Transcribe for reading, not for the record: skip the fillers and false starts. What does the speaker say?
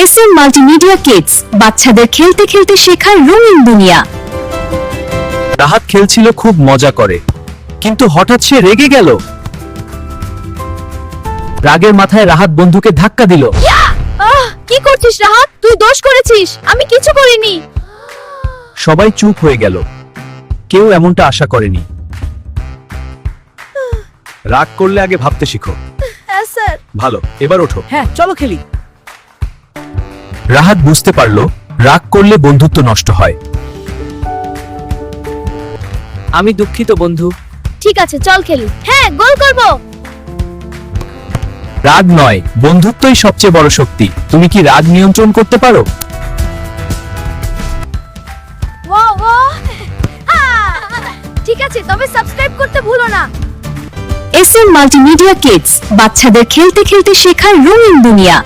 SM multimedia kids বাচ্চাদের খেলতে খেলতে শেখার রঙিন দুনিয়া। রাহাত খেলছিল খুব মজা করে, কিন্তু হঠাৎ সে রেগে গেল। রাগের মাথায় রাহাত বন্ধুকে ধাক্কা দিল। কি করছিস রাহাত? তুই দোষ করেছিস, আমি কিছু করিনি। সবাই চুপ হয়ে গেল, কেউ এমনটা আশা করেনি। রাগ করলে আগে ভাবতে শিখো। হ্যাঁ স্যার। ভালো, এবার ওঠো। হ্যাঁ চলো খেলি। রাহাত বুঝতে পারল রাগ করলে বন্ধুত্ব নষ্ট হয়। আমি দুঃখিত বন্ধু। ঠিক আছে চল খেলি। হ্যাঁ গোল করব। রাগ নয়, বন্ধুত্বই সবচেয়ে বড় শক্তি। তুমি কি রাগ নিয়ন্ত্রণ করতে পারো? ঠিক আছে, তবে সাবস্ক্রাইব করতে ভুলো না। এসএম মাল্টিমিডিয়া কিডস বাচ্চাদের খেলতে খেলতে শেখার রঙিন দুনিয়া।